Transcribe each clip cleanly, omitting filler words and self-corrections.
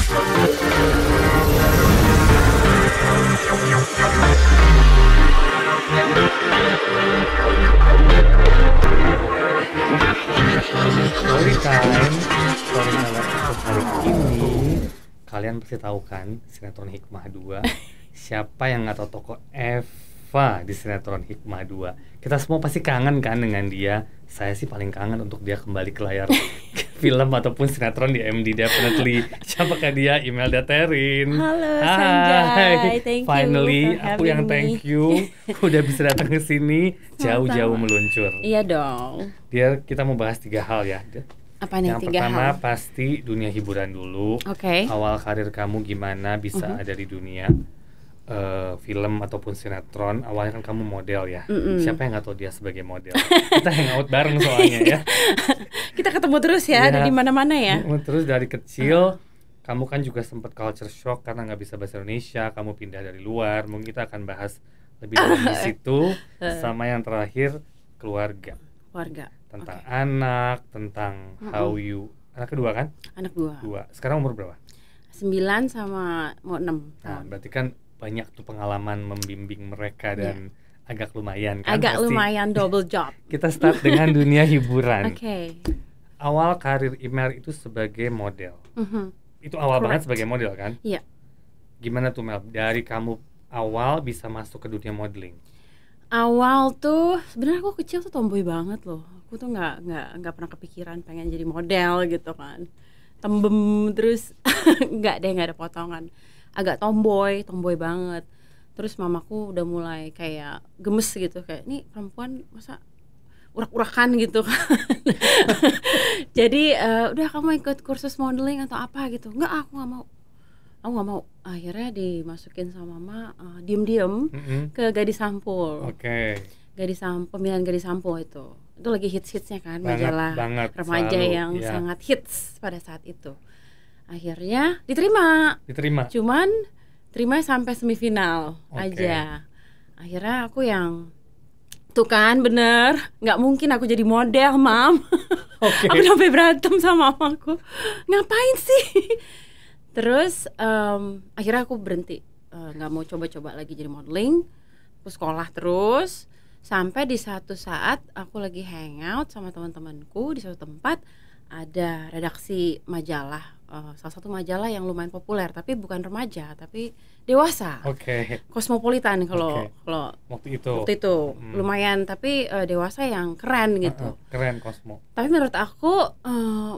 Story time, episode hari ini kalian pasti tahu kan sinetron Hikmah 2. Siapa yang nggak tahu tokoh Eva di sinetron Hikmah 2? Kita semua pasti kangen kan dengan dia. Saya sih paling kangen untuk dia kembali ke layar film ataupun sinetron di MD definitely. Siapakah dia? Imelda Terin. Halo Sanjay, thank Finally, you for aku yang having thank you udah bisa datang ke sini jauh-jauh meluncur. Iya dong. Kita mau bahas 3 hal ya. Apa nih Yang 3 pertama hal? pasti dunia hiburan dulu. Oke. Awal karir kamu gimana bisa ada di dunia film ataupun sinetron. Awalnya kan kamu model ya. Siapa yang nggak tahu dia sebagai model? Kita hangout bareng soalnya ya. Kita ketemu terus ya, ada di mana-mana ya. Terus dari kecil kamu kan juga sempat culture shock karena nggak bisa bahasa Indonesia. Kamu pindah dari luar. Mungkin kita akan bahas lebih dalam di situ. Sama yang terakhir keluarga. Tentang anak, tentang how you. Anak kedua kan? Anak 2. Sekarang umur berapa? 9 sama mau 6 Nah, tahun. berarti kan banyak tuh pengalaman membimbing mereka dan agak lumayan kan? Agak pasti. lumayan double job. Kita start dengan dunia hiburan. Oke. Awal karir Imel itu sebagai model. Itu awal banget sebagai model kan? Iya. Gimana tuh Mel? Dari kamu awal bisa masuk ke dunia modeling? Awal tuh sebenarnya aku kecil tuh tomboy banget loh. Aku tuh nggak pernah kepikiran pengen jadi model gitu kan. Tembem terus nggak ada potongan. Agak tomboy banget. Terus mamaku udah mulai kayak gemes gitu, kayak nih perempuan masa urak-urakan gitu kan. Jadi udah kamu ikut kursus modeling atau apa gitu. Enggak, aku nggak mau. Akhirnya dimasukin sama mama diem-diem ke Gadis Sampul. Oke. Pemilihan Gadis Sampul itu lagi hits-hitsnya kan, majalah remaja selalu, yang sangat hits pada saat itu. Akhirnya diterima. Cuman terima sampai semifinal aja. Akhirnya aku yang tuh kan bener, nggak mungkin aku jadi model, Mam. Aku sampai berantem sama mamaku. Ngapain sih? Terus akhirnya aku berhenti, nggak mau coba-coba lagi jadi modeling. Aku sekolah terus sampai di satu saat aku lagi hangout sama teman-temanku di suatu tempat, ada redaksi majalah, salah satu majalah yang lumayan populer, tapi bukan remaja, tapi dewasa. Cosmopolitan kalau waktu itu lumayan, tapi dewasa yang keren gitu. Keren Cosmo. Tapi menurut aku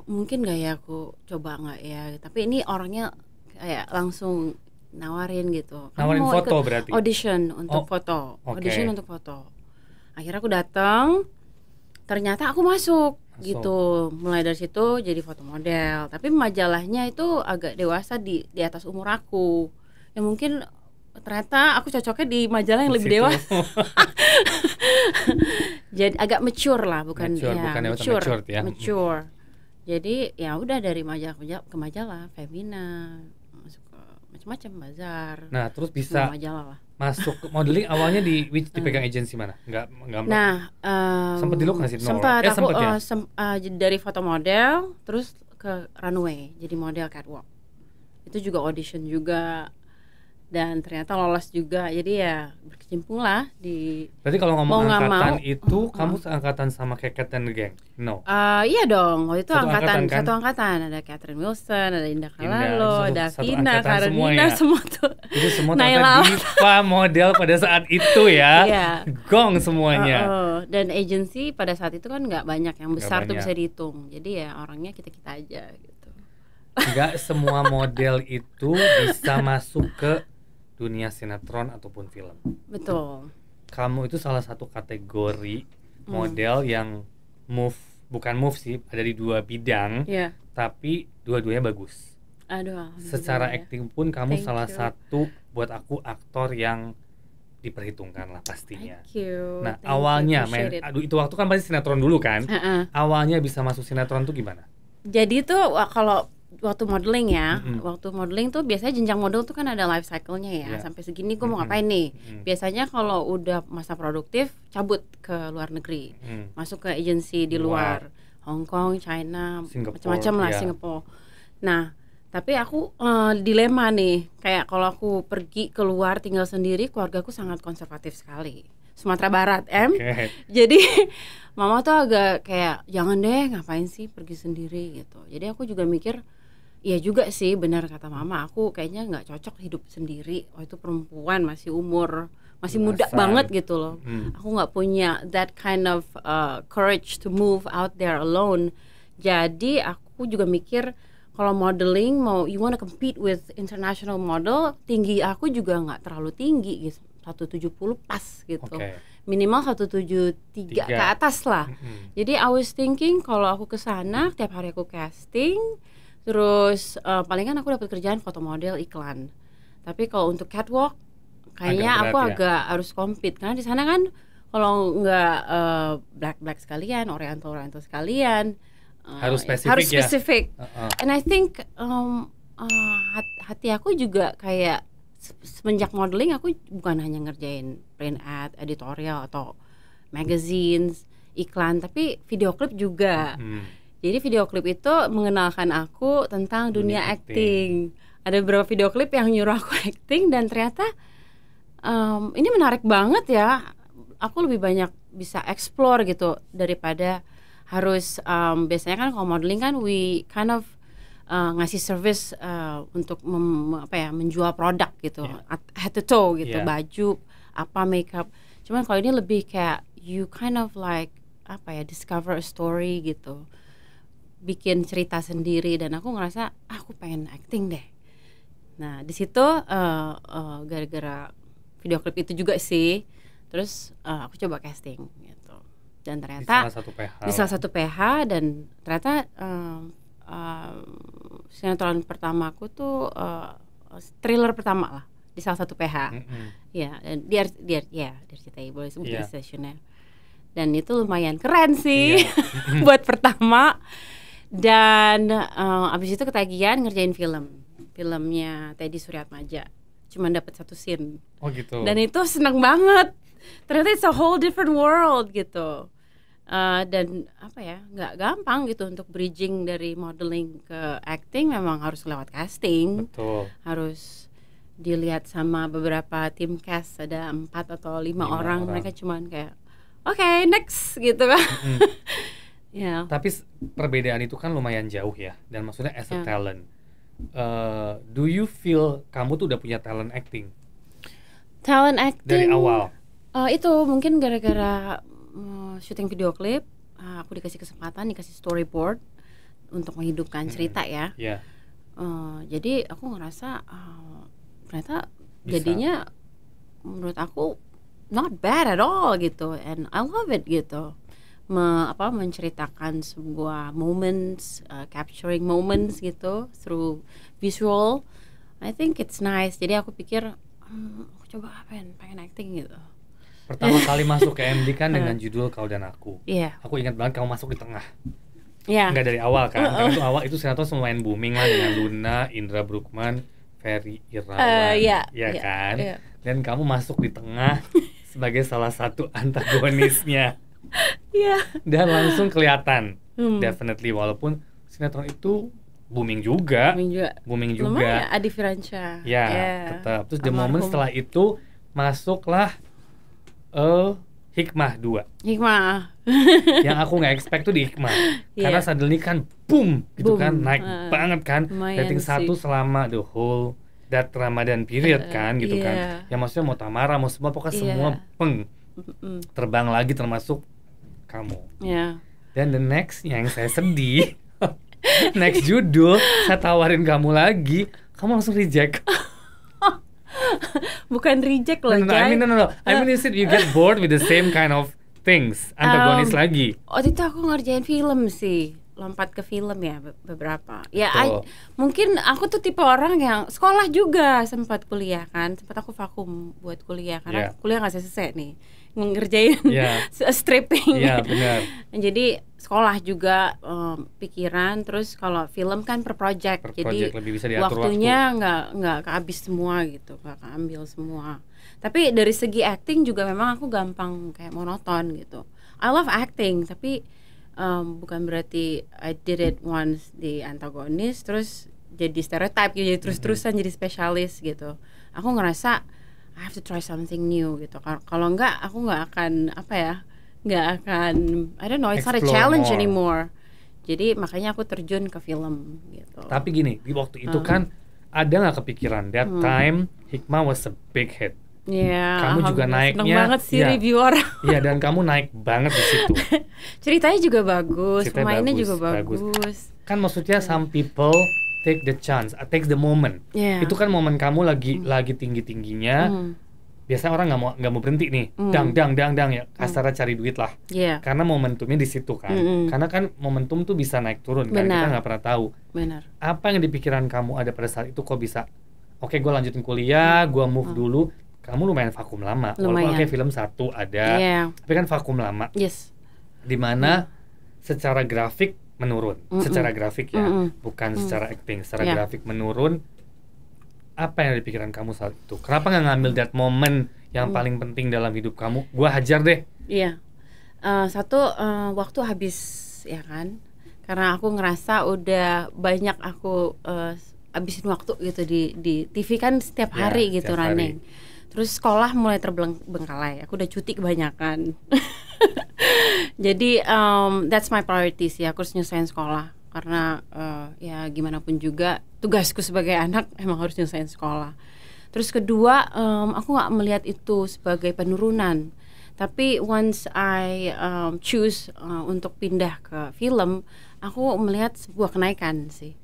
mungkin nggak ya aku coba nggak ya. Tapi ini orangnya kayak langsung nawarin gitu. Nawarin foto berarti. Audition untuk foto. Audition untuk foto. Akhirnya aku datang. Ternyata aku masuk gitu. Mulai dari situ jadi foto model. Tapi majalahnya itu agak dewasa di atas umur aku. Ya mungkin ternyata aku cocoknya di majalah yang lebih dewasa. Jadi agak mature lah, bukan mature. Jadi ya udah dari majalah ke majalah, Femina, masuk ke macam-macam, Bazar. Nah, terus bisa majalah lah. Masuk ke modeling awalnya dipegang agensi mana? Enggak. Nah, sempat di look nggak sih? Sempat aku dari foto model terus ke runway jadi model catwalk. Itu juga audition juga. Dan ternyata lolos juga, jadi ya berkecimpung lah di. Berarti kalau ngomong angkatan itu, kamu seangkatan sama Keket dan Geng? No. Iya dong, waktu itu satu angkatan, ada Catherine Wilson, ada Indah Kalalo, ada Vina, Karolina, semua tuh. Itu semua ternyata diva model pada saat itu ya. Iya. Gong semuanya. Dan agensi pada saat itu kan nggak banyak yang besar tuh bisa dihitung, jadi ya orangnya kita aja gitu. Nggak semua model itu bisa masuk ke dunia sinetron ataupun film. Betul. Kamu itu salah satu kategori model yang bukan move sih, ada di 2 bidang, tapi dua-duanya bagus. Aduh. Secara acting pun kamu salah satu buat aku aktor yang diperhitungkan lah pastinya. Nah, awalnya itu waktu kan pasti sinetron dulu kan? Awalnya bisa masuk sinetron tuh gimana? Jadi tuh kalau waktu modeling ya, waktu modeling tuh biasanya jenjang model tuh kan ada life cycle-nya ya, sampai segini gue mau ngapain nih. Biasanya kalau udah masa produktif cabut ke luar negeri, masuk ke agensi di luar, Hong Kong, China, macam-macam lah, Singapura. Nah Tapi aku dilema nih, kayak kalau aku pergi keluar tinggal sendiri, keluargaku sangat konservatif sekali. Sumatera Barat, Jadi mama tuh agak kayak jangan deh, ngapain sih pergi sendiri gitu. Jadi aku juga mikir, iya juga sih benar kata mama, aku kayaknya nggak cocok hidup sendiri. Oh itu perempuan masih muda banget gitu loh. Aku nggak punya that kind of courage to move out there alone. Jadi aku juga mikir kalau modeling you wanna compete with international model, tinggi aku juga nggak terlalu tinggi gitu, 170 pas gitu, minimal 173 ke atas lah. Jadi I was thinking kalau aku kesana tiap hari aku casting, terus palingan aku dapat kerjaan foto model iklan. Tapi kalau untuk catwalk kayaknya aku agak harus compete karena di sana kan kalau nggak black sekalian, oriental sekalian. Harus spesifik. And I think hati aku juga kayak semenjak modeling aku bukan hanya ngerjain print ad, editorial atau magazines, iklan, tapi video klip juga. Jadi video klip itu mengenalkan aku tentang dunia acting. Ada beberapa video klip yang nyuruh aku acting dan ternyata ini menarik banget ya. Aku lebih banyak bisa explore gitu daripada harus biasanya kan kalau modeling kan we kind of ngasih service untuk menjual produk gitu, head to toe gitu, baju, makeup. Cuman kalau ini lebih kayak you kind of like discover a story gitu, bikin cerita sendiri, dan aku ngerasa aku pengen acting deh. Nah di situ gara-gara video klip itu juga sih, terus aku coba casting gitu. Dan ternyata di salah satu PH dan ternyata sinetron pertama aku tuh thriller pertama lah di salah satu PH. Ya, dan dia ceritain boleh sebut stationnya. Dan itu lumayan keren sih buat pertama. Dan abis itu ketagihan ngerjain filmnya Teddy Suryatmaja. Cuman dapat 1 scene. Oh gitu. Dan itu seneng banget. Ternyata it's a whole different world gitu. Dan nggak gampang gitu untuk bridging dari modeling ke acting, memang harus lewat casting. Betul. Harus dilihat sama beberapa tim cast, ada 4 atau 5 orang. Mereka cuman kayak next gitu kan. Tapi perbedaan itu kan lumayan jauh ya, dan maksudnya as a talent, do you feel kamu tuh udah punya talent acting dari awal? Itu mungkin gara-gara syuting video klip, aku dikasih kesempatan, dikasih storyboard untuk menghidupkan cerita ya. Jadi aku ngerasa ternyata jadinya menurut aku not bad at all gitu, and I love it gitu. Menceritakan sebuah moments, capturing moments gitu through visual. I think it's nice. Jadi aku pikir aku coba pengen acting gitu. Pertama kali masuk ke MD kan dengan judul Kau dan Aku. Aku ingat banget kamu masuk di tengah. Nggak dari awal kan. Karena itu awal itu sinetron lumayan booming lah dengan Luna, Indra Bruggman, Ferry Irawan, kan. Dan kamu masuk di tengah sebagai salah satu antagonisnya. Dan langsung kelihatan, definitely, walaupun sinetron itu booming juga. Lumayan, Adi Firansyah. Tetap. Terus the moment setelah itu masuklah Hikmah 2. Yang aku nggak expect tuh di Hikmah. Karena suddenly kan boom gitu kan, naik banget kan. Rating 1 selama the whole that Ramadan period kan gitu kan. Yang maksudnya mau Tamara, mau semua, pokoknya semua terbang lagi termasuk kamu. Dan the next yang saya sedih, next judul saya tawarin kamu lagi, kamu langsung reject. Bukan reject loh, no. I mean you get bored with the same kind of things, antagonis lagi. Waktu itu aku ngerjain film sih, lompat ke film ya beberapa. Mungkin aku tuh tipe orang yang sekolah juga, sempat kuliah kan, sempat aku vakum buat kuliah karena kuliah nggak selesai nih ngerjain stripping. Benar. Jadi sekolah juga pikiran, terus kalau film kan per project, jadi lebih bisa diatur waktunya nggak kehabis semua gitu, nggak keambil semua. Tapi dari segi acting juga memang aku gampang kayak monoton gitu. I love acting, tapi bukan berarti I did it once di antagonis terus jadi stereotype gitu, jadi terus-terusan jadi spesialis gitu. Aku ngerasa I have to try something new gitu. Kalau enggak aku nggak akan nggak akan I don't know, it's not a challenge anymore. Jadi makanya aku terjun ke film gitu. Tapi gini, di waktu itu kan ada nggak kepikiran that time Hikmah was a big hit. Iya. Kamu juga naiknya. Seneng banget sih review orang. Iya, dan kamu naik banget di situ. Ceritanya juga bagus, pemainnya juga bagus. Kan maksudnya some people take the chance, take the moment. Itu kan momen kamu lagi tinggi-tingginya. Biasanya orang nggak mau berhenti nih, dang ya, kasarnya cari duit lah. Karena momentumnya di situ kan. Karena kan momentum tuh bisa naik turun kan, kita nggak pernah tahu. Benar. Apa yang di pikiran kamu ada pada saat itu kok bisa? Oke, gue lanjutin kuliah, gue move dulu. Kamu lumayan vakum lama. Walaupun film 1 ada, tapi kan vakum lama. Yes. Dimana secara grafik menurun, secara grafik ya, bukan secara acting, secara grafik menurun. Apa yang ada di pikiran kamu saat itu? Kenapa nggak ngambil that moment yang paling penting dalam hidup kamu? Gua hajar deh. Iya. Waktu habis ya kan, karena aku ngerasa udah banyak aku habisin waktu gitu di TV kan setiap hari gitu running. Terus sekolah mulai terbengkalai. Aku udah cuti kebanyakan. Jadi that's my priority sih. Aku harus nyelesain sekolah karena ya gimana pun juga tugasku sebagai anak emang harus nyelesain sekolah. Terus kedua, aku nggak melihat itu sebagai penurunan. Tapi once I choose untuk pindah ke film, aku melihat sebuah kenaikan sih.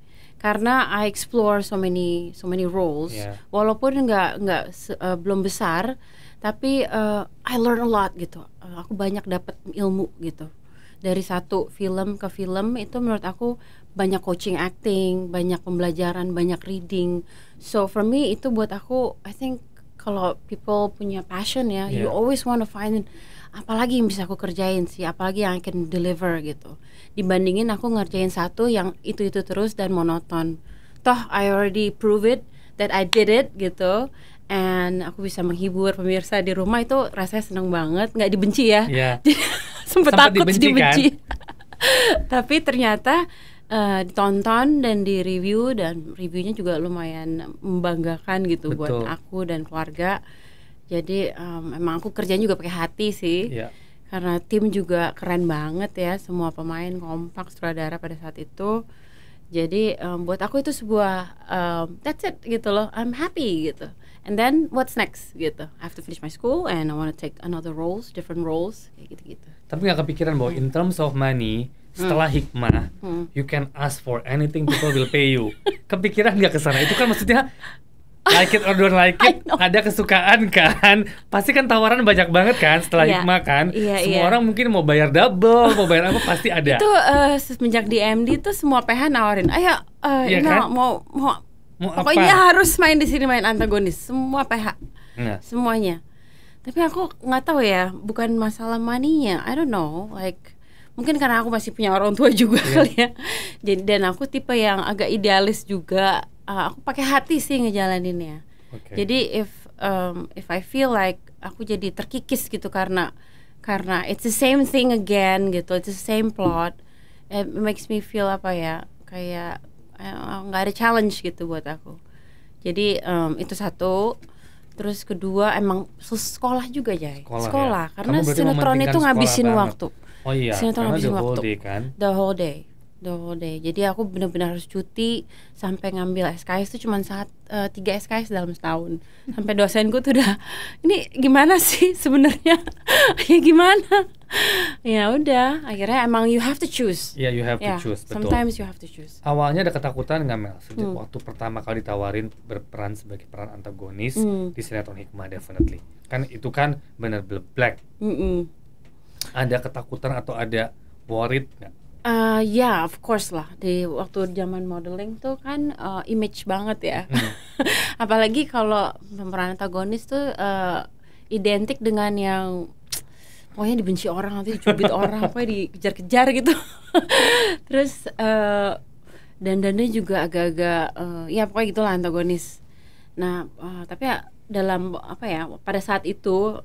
Karena I explore so many roles, walaupun belum besar, tapi I learn a lot gitu. Aku banyak dapat ilmu gitu. Dari satu film ke film itu menurut aku banyak coaching acting, banyak pembelajaran, banyak reading. So for me itu buat aku, I think kalau people punya passion you always want to find apalagi yang bisa aku kerjain sih, apalagi yang I can deliver gitu. Dibandingin aku ngerjain satu yang itu terus dan monoton. Toh I already prove it that I did it gitu. And aku bisa menghibur pemirsa di rumah, itu rasanya seneng banget, nggak dibenci ya. Sempet takut dibenci. Kan? Tapi ternyata ditonton dan di review, dan reviewnya juga lumayan membanggakan gitu. Betul. Buat aku dan keluarga. Jadi emang aku kerjanya juga pakai hati sih. Karena tim juga keren banget ya, semua pemain kompak, sutradara pada saat itu. Jadi buat aku itu sebuah that's it gitu loh, I'm happy gitu. And then what's next gitu? I have to finish my school and I want to take another roles, different roles kayak gitu-gitu. Tapi nggak kepikiran bahwa in terms of money setelah Hikmah, you can ask for anything, people will pay you. Kepikiran nggak kesana? Itu kan maksudnya like it or don't like it, ada kesukaan kan, pasti kan tawaran banyak banget kan setelah Hikmah kan. Semua orang mungkin mau bayar double, mau bayar apa pasti ada. Itu semenjak di MD tuh semua PH nawarin, ayo kan? mau pokoknya apa? Harus main di sini, main antagonis, semua PH, semuanya. Tapi aku nggak tahu ya, bukan masalah money-nya, I don't know, like mungkin karena aku masih punya orang tua juga kali ya. Jadi dan aku tipe yang agak idealis juga. Aku pakai hati sih ngejalaninnya. Jadi if I feel like aku jadi terkikis gitu karena it's the same thing again gitu, it's the same plot, it makes me feel kayak nggak ada challenge gitu buat aku. Jadi itu satu. Terus kedua emang sekolah juga ya. Sekolah. Karena sinetron itu ngabisin waktu. Oh iya, sinetron ngabisin waktu. Day, kan? The whole day. Jadi aku benar-benar harus cuti sampai ngambil SKS itu cuma 3 SKS dalam setahun. Sampai dosenku tuh udah, ini gimana sih sebenarnya? Ya gimana? Ya udah, akhirnya emang you have to choose. Iya, you have to choose, betul. Sometimes you have to choose. Awalnya ada ketakutan nggak, Mel? Sejak waktu pertama kali ditawarin berperan sebagai peran antagonis di sinetron Hikmah, definitely. Kan itu kan benar-benar black. Ada ketakutan atau ada worried nggak? Ya, of course lah. Di waktu zaman modeling tuh kan image banget ya. Apalagi kalau pemeran antagonis tuh identik dengan yang pokoknya dibenci orang, nanti dicubit orang, pokoknya dikejar-kejar gitu. Terus dandannya juga agak-agak ya pokoknya gitulah antagonis. Nah, tapi ya dalam pada saat itu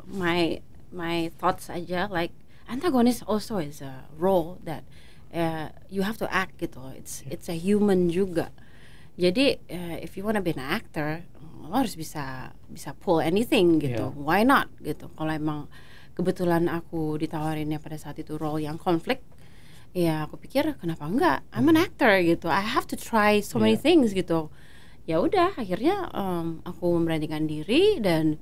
my thoughts aja like antagonis also is a role that you have to act gitu. It's a human juga. Jadi if you wanna be an actor, lo harus bisa pull anything gitu. Why not gitu. Kalau emang kebetulan aku ditawarinnya pada saat itu role yang konflik, ya aku pikir kenapa enggak? I'm an actor gitu. I have to try so many things gitu. Ya udah, akhirnya aku memberanikan diri dan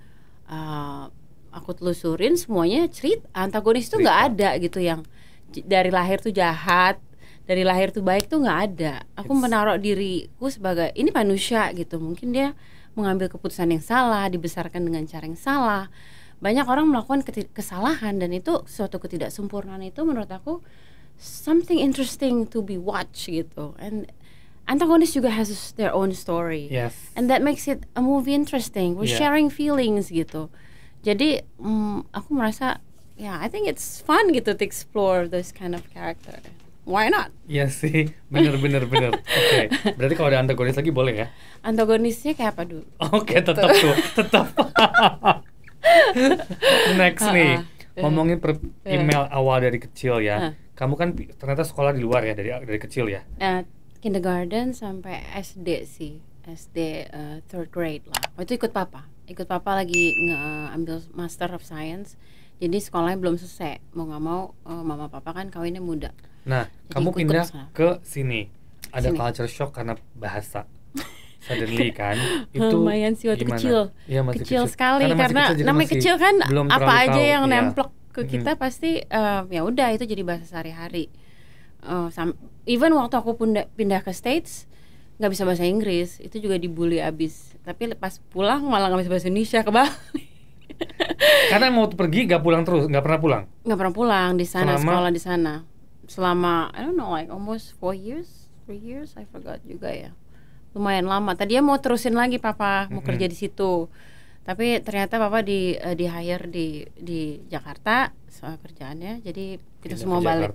aku telusurin semuanya. Cerita antagonis itu nggak ada gitu, yang dari lahir tuh jahat, dari lahir tuh baik tuh nggak ada. Aku menaruh diriku sebagai ini manusia gitu. Mungkin dia mengambil keputusan yang salah, dibesarkan dengan cara yang salah. Banyak orang melakukan kesalahan, dan itu suatu ketidaksempurnaan itu menurut aku something interesting to be watched gitu. And antagonis juga has their own story. And that makes it a movie interesting. We're sharing feelings gitu. Jadi aku merasa I think it's fun gitu to explore this kind of character. Why not? Iya sih, bener. Oke, berarti kalau ada antagonis lagi boleh ya? Antagonisnya kayak apa dulu? Oke, tetap. Next nih, ngomongin email awal dari kecil ya. Kamu kan ternyata sekolah di luar ya, dari kecil ya? Kindergarten sampai SD sih, SD third grade lah. Waktu ikut papa lagi ngambil Master of Science. Jadi sekolahnya belum selesai, mau nggak mau mama papa kan kawinnya muda. Nah, jadi kamu pindah ke sini. Ada culture shock karena bahasa. Suddenly kan. Itu lumayan sih waktu kecil. Ya, kecil sekali karena namanya kecil kan apa aja yang nemplok ke kita pasti ya udah itu jadi bahasa sehari-hari. Even waktu aku pindah ke States nggak bisa bahasa Inggris, itu juga dibully abis. Tapi pas pulang malah nggak bisa bahasa Indonesia, ke Bali. Karena mau pergi nggak pernah pulang di sana. Sekolah di sana selama I don't know, like almost 3 years, I forgot juga ya, lumayan lama. Tadinya mau terusin lagi papa, mau kerja di situ, tapi ternyata papa di hire di Jakarta soal kerjaannya, jadi kita semua balik.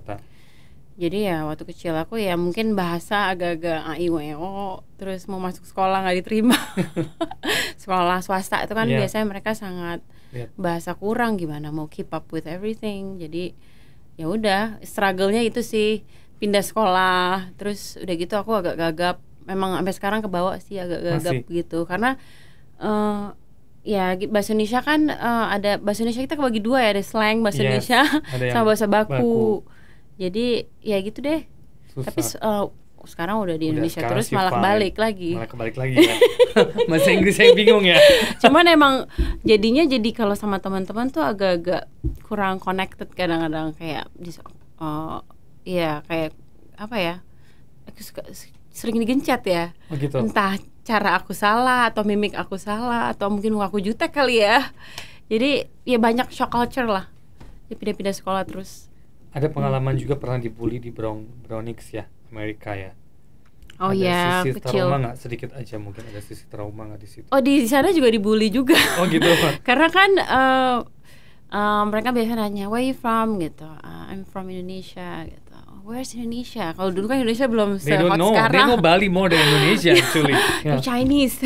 Jadi ya waktu kecil aku ya mungkin bahasa agak-agak AIWO, terus mau masuk sekolah nggak diterima. Sekolah swasta itu kan biasanya mereka sangat bahasa kurang, gimana mau keep up with everything. Jadi ya udah, struggle-nya itu sih, pindah sekolah, terus udah gitu aku agak gagap. Memang sampai sekarang kebawa sih agak gagap gitu, karena ya bahasa Indonesia kan ada bahasa Indonesia kita kebagi dua ya, ada slang bahasa Indonesia sama bahasa baku. Jadi ya gitu deh. Susah. Tapi sekarang udah di Indonesia terus malah kebalik lagi ya. Bahasa Inggris yang bingung ya. Cuman emang jadinya kalau sama teman-teman tuh agak-agak kurang connected kadang-kadang, kayak kayak apa ya, aku sering digencet ya. Gitu. Entah cara aku salah atau mimik aku salah atau mungkin muka aku jutek kali ya. Jadi ya banyak shock culture lah. Dia pindah-pindah sekolah terus. Ada pengalaman juga pernah dibully di Bronx ya, Amerika ya. Oh iya, sisi kecil. Trauma nggak, sedikit aja mungkin ada sisi trauma nggak di situ? Oh, di sana juga dibully juga. Oh gitu. Karena kan mereka biasa nanya where you from gitu. I'm from Indonesia gitu. Where's Indonesia? Kalau dulu kan Indonesia belum se-hot sekarang. They know Bali more than Indonesia actually. You're Chinese.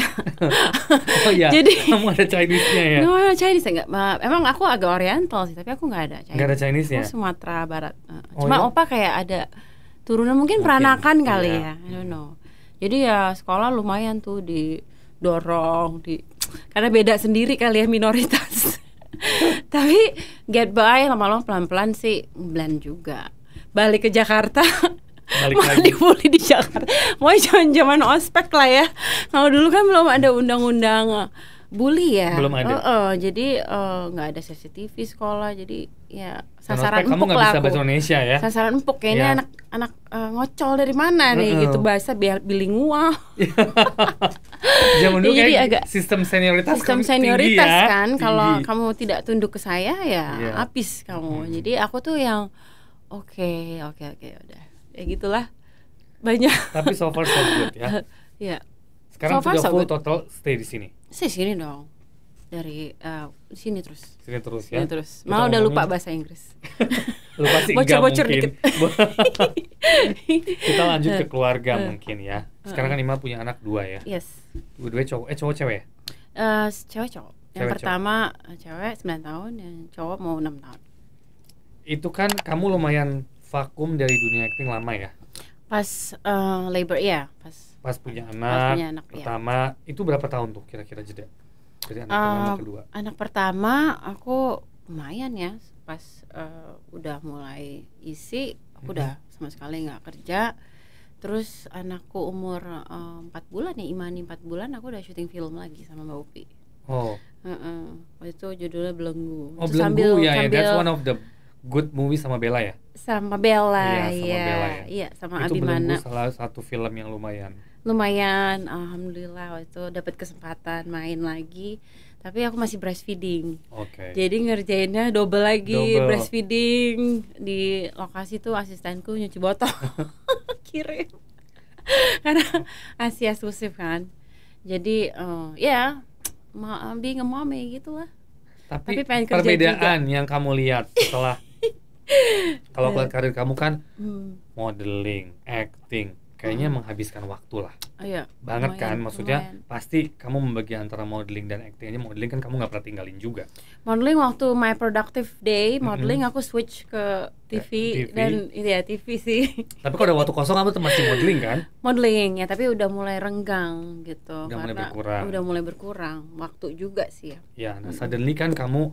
Oh iya. Jadi kamu ada Chinese-nya ya? No, Chinese enggak. Emang aku agak Oriental sih, tapi aku nggak ada Chinese. Nggak ada Chinese-nya? Aku Sumatera Barat. Cuma opa kayak ada turunan mungkin peranakan kali ya. I don't know. Jadi ya sekolah lumayan tuh didorong karena beda sendiri kali ya, minoritas. Tapi get by, lama-lama pelan-pelan sih blend juga. Balik ke Jakarta, malah dibully di Jakarta. Mau zaman ospek lah ya. Kalau dulu kan belum ada undang-undang bully ya. Belum ada. Jadi nggak ada CCTV sekolah. Jadi ya sasaran empuk kamu lah bisa bahasa Indonesia ya. Sasaran empuk kayaknya anak ngocol dari mana nih gitu, bahasa bilingual. Zaman dulu kayak sistem senioritas kan. Kalau kamu tidak tunduk ke saya ya habis kamu. Jadi aku tuh yang Oke, udah. Ya gitulah. Banyak. Tapi so far so good ya. Iya. Sekarang sudah full total stay di sini. Stay sini dong. Dari sini terus. Sini terus. Malah udah lupa bahasa Inggris. Lupa sih bocor dikit. Kita lanjut ke keluarga mungkin ya. Sekarang kan Ima punya anak 2 ya. Yes. Dua cowok cewek ya? Cewek cowok. Yang pertama cewek 9 tahun, yang cowok mau 6 tahun. Itu kan kamu lumayan vakum dari dunia acting lama ya? Pas labor, pas Pas punya anak pertama, itu berapa tahun tuh kira-kira jeda? Dari anak pertama kedua. Anak pertama aku lumayan ya, pas udah mulai isi, aku udah sama sekali nggak kerja. Terus anakku umur 4 bulan ya, Imani 4 bulan, aku udah syuting film lagi sama Mbak Upi. Waktu itu judulnya Belenggu. Oh, Belenggu ya, that's one of the good movie sama Bella ya? Sama Bella, Bella ya. Iya, sama itu Abimana. Belenggu salah satu film yang lumayan. Alhamdulillah waktu itu dapat kesempatan main lagi. Tapi aku masih breastfeeding. Jadi ngerjainnya double lagi. Breastfeeding di lokasi tuh asistenku nyuci botol kirim karena Asia susif kan. Jadi being a mommy gitu lah. Tapi pengen kerja perbedaan juga. yang kamu lihat setelah kalau lihat karir kamu kan modeling, acting, kayaknya menghabiskan waktu lah. Banget lumayan, kan, maksudnya pasti kamu membagi antara modeling dan acting. Modeling kan kamu nggak pernah tinggalin juga. Modeling waktu my productive day, modeling aku switch ke TV. Dan TV sih. Tapi kalau ada waktu kosong kamu masih modeling kan? Modeling ya, tapi udah mulai renggang gitu. Udah mulai berkurang Waktu juga sih ya. Ya, nah suddenly kan kamu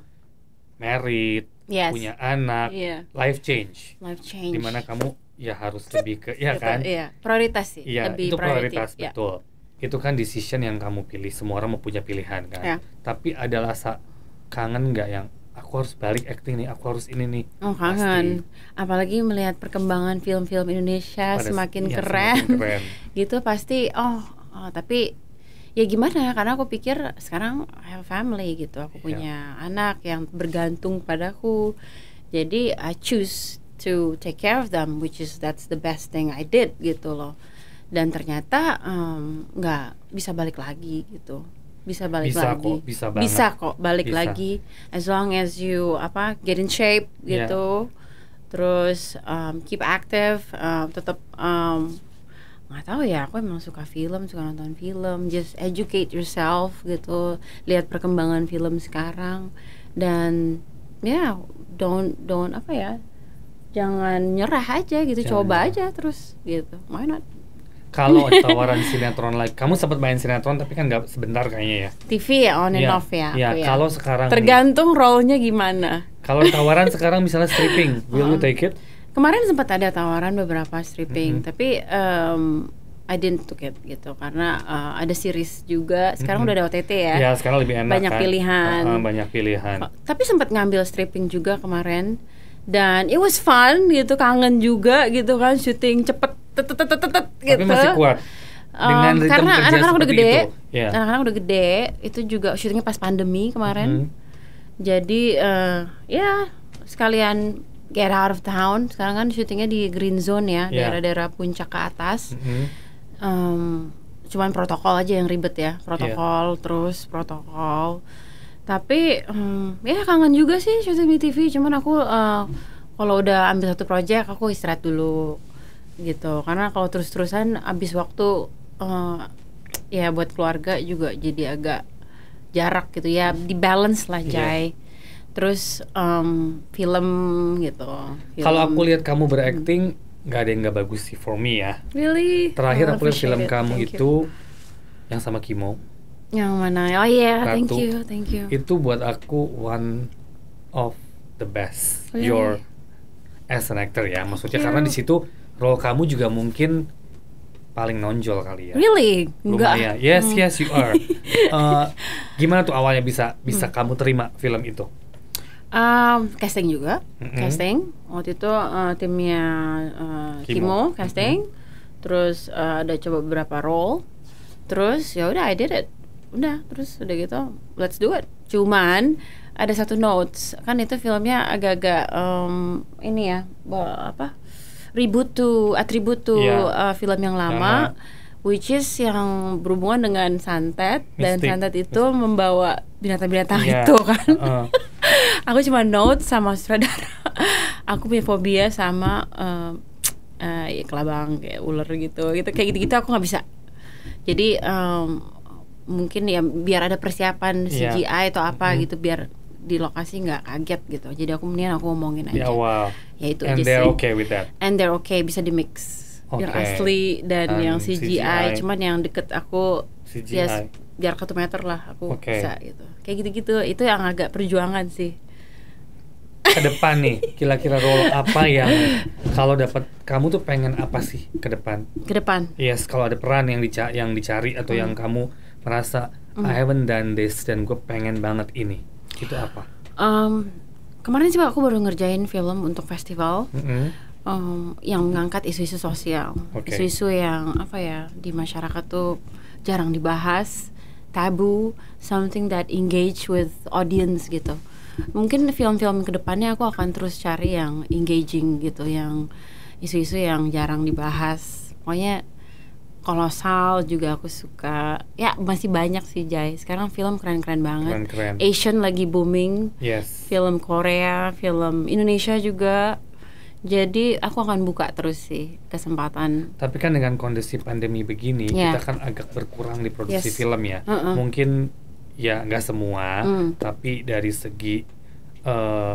married, punya anak, life change. Dimana kamu ya harus lebih ke kan? Iya, prioritas sih. Iya, itu prioritas betul. Itu kan decision yang kamu pilih. Semua orang mau punya pilihan kan. Tapi ada rasa kangen nggak yang aku harus balik acting nih, aku harus ini nih. Kangen. Apalagi melihat perkembangan film-film Indonesia semakin keren. Gitu pasti. Tapi ya gimana? Karena aku pikir sekarang I have family gitu. Aku punya anak yang bergantung padaku. Jadi I choose to take care of them, that's the best thing I did gitu loh. Dan ternyata nggak bisa balik lagi gitu. Bisa kok balik lagi as long as you get in shape gitu. Terus keep active, tetap nggak tahu ya, aku emang suka nonton film, just educate yourself gitu, lihat perkembangan film sekarang dan don't jangan nyerah aja gitu, coba aja terus gitu, why not? Kalau tawaran sinetron lagi, kamu sempat main sinetron tapi kan nggak sebentar kayaknya ya? TV ya, on and off ya. Kalau sekarang tergantung role-nya gimana. Kalau tawaran sekarang misalnya stripping, will you take it? Kemarin sempat ada tawaran beberapa stripping, tapi I didn't took it gitu karena ada series juga. Sekarang udah ada OTT ya. Ya, sekarang lebih enak banyak kan? Banyak pilihan. Tapi sempat ngambil stripping juga kemarin. Dan it was fun gitu, kangen juga gitu kan, syuting cepet gitu. Tapi masih kuat dengan ritme karena kerja anak-anak udah gede, anak-anak udah gede. Itu juga syutingnya pas pandemi kemarin. Jadi sekalian get out of town. Sekarang kan syutingnya di green zone ya, daerah-daerah puncak ke atas. Cuman protokol aja yang ribet ya, protokol. Tapi kangen juga sih syuting di TV. Cuman aku kalau udah ambil satu project aku istirahat dulu gitu. Karena kalau terus-terusan habis waktu buat keluarga juga jadi agak jarak gitu ya. Di balance lah Jai. Terus film gitu. Kalau aku lihat kamu berakting nggak ada yang nggak bagus sih for me ya. Really? Terakhir aku lihat film kamu itu yang sama Kimo. Yang mana? Oh iya, Ratu. thank you. Itu buat aku one of the best your as an actor ya. Maksudnya karena di situ role kamu juga mungkin paling nonjol kali ya. Really? Lumayan. Yes, you are. Gimana tuh awalnya bisa kamu terima film itu? Casting juga, casting. Waktu itu timnya Kimo casting. Terus ada coba beberapa role. Terus ya udah I did it. Terus udah gitu let's do it. Cuman ada satu notes, kan itu filmnya agak-agak ini ya, atribut film yang lama, which is yang berhubungan dengan santet. Dan santet itu membawa binatang-binatang itu kan. Aku cuma note sama sutradara, aku punya fobia sama kelabang kayak ular gitu kayak gitu aku nggak bisa. Jadi mungkin ya biar ada persiapan CGI atau apa gitu, biar di lokasi nggak kaget gitu. Jadi aku mendingan aku ngomongin aja. Di awal. Ya itu and aja they're sih. okay with that. And they're okay, bisa di mix. yang asli dan yang CGI. Cuman yang deket aku CGI. Ya jarak 1 meter lah aku bisa gitu. Kayak gitu-gitu, itu yang agak perjuangan sih. Ke depan nih, kira-kira role apa yang kalau dapat kamu tuh pengen apa sih ke depan? Ke depan. Yes, kalau ada peran yang dicari atau yang kamu merasa I haven't done this dan gue pengen banget ini. Itu apa? Kemarin sih aku baru ngerjain film untuk festival. Yang mengangkat isu-isu sosial. Isu-isu yang apa ya, di masyarakat tuh jarang dibahas, tabu, something that engage with audience gitu. Mungkin film-film kedepannya aku akan terus cari yang engaging gitu, yang isu-isu yang jarang dibahas. Pokoknya kolosal juga aku suka. Ya masih banyak sih Jai. Sekarang film keren-keren banget. Keren-keren. Asian lagi booming. Yes. Film Korea, film Indonesia juga. Jadi aku akan buka terus sih kesempatan. Tapi kan dengan kondisi pandemi begini, kita kan agak berkurang di produksi film ya. Mungkin ya nggak semua, tapi dari segi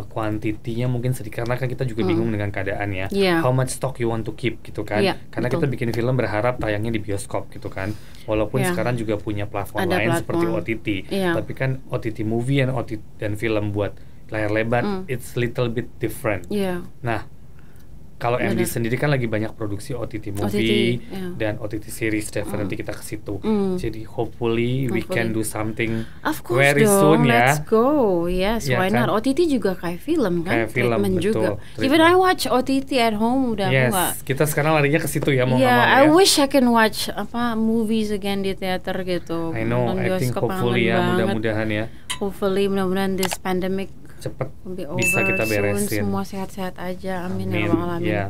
kuantitinya mungkin sedikit, karena kan kita juga bingung dengan keadaannya. How much stock you want to keep gitu kan? Karena kita bikin film berharap tayangnya di bioskop gitu kan. Walaupun sekarang juga punya platform lain seperti OTT, tapi kan OTT movie dan film buat layar lebar it's little bit different. Nah, kalau MD sendiri kan lagi banyak produksi OTT movie dan OTT series, definitely kita ke situ. Jadi hopefully we can do something very soon ya. Let's go. Yes, why not? OTT juga kayak film kan? Kayak film, betul. Even I watch OTT at home udah enggak. Kita sekarang larinya ke situ ya, mau nggak mau ya. I wish I can watch movies again di teater gitu. I know, I think hopefully ya, mudah-mudahan ya. Hopefully mudah-mudahan this pandemic cepet bisa kita beresin. Semua sehat-sehat aja, amin ya rabbal alamin. Yeah.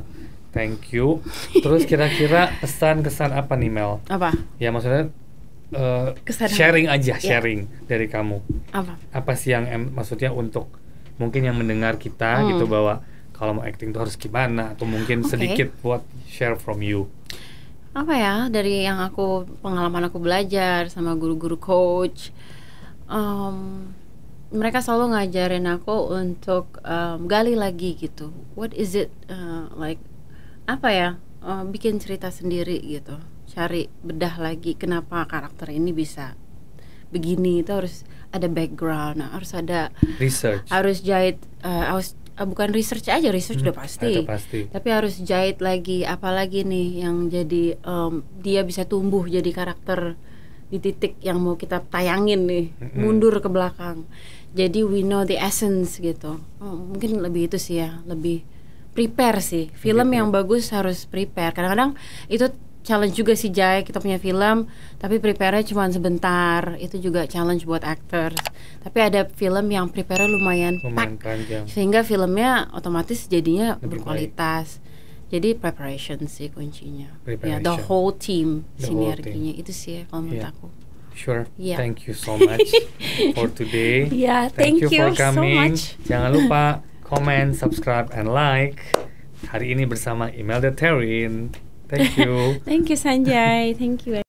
Thank you. Terus kira-kira pesan-kesan apa nih Mel? Apa? Ya maksudnya sharing aja, sharing dari kamu. Apa sih yang maksudnya untuk mungkin yang mendengar kita gitu, bahwa kalau mau acting tuh harus gimana, atau mungkin sedikit buat share from you. Apa ya, dari yang pengalaman aku belajar sama guru-guru coach. Mereka selalu ngajarin aku untuk gali lagi gitu. What is it like? Apa ya? Bikin cerita sendiri gitu. Cari bedah lagi kenapa karakter ini bisa begini. Itu harus ada background, harus ada research. Harus jahit. Bukan research aja, research udah pasti. Tapi harus jahit lagi. Apalagi nih yang jadi dia bisa tumbuh jadi karakter di titik yang mau kita tayangin nih, mundur ke belakang. Jadi we know the essence gitu. Mungkin lebih itu sih ya, lebih prepare sih. Film yang bagus harus prepare. Kadang-kadang itu challenge juga sih Jai, kita punya film tapi prepare-nya cuma sebentar. Itu juga challenge buat actors. Tapi ada film yang prepare-nya lumayan panjang, sehingga filmnya otomatis jadinya berkualitas. Jadi preparation sih kuncinya. Ya, the whole team, sinerginya itu sih ya, kalau menurut aku. Sure. Thank you so much for today. Thank you for coming. So much. Jangan lupa comment, subscribe, and like. Hari ini bersama Imelda Therin. Thank you. Thank you Sanjay. Thank you.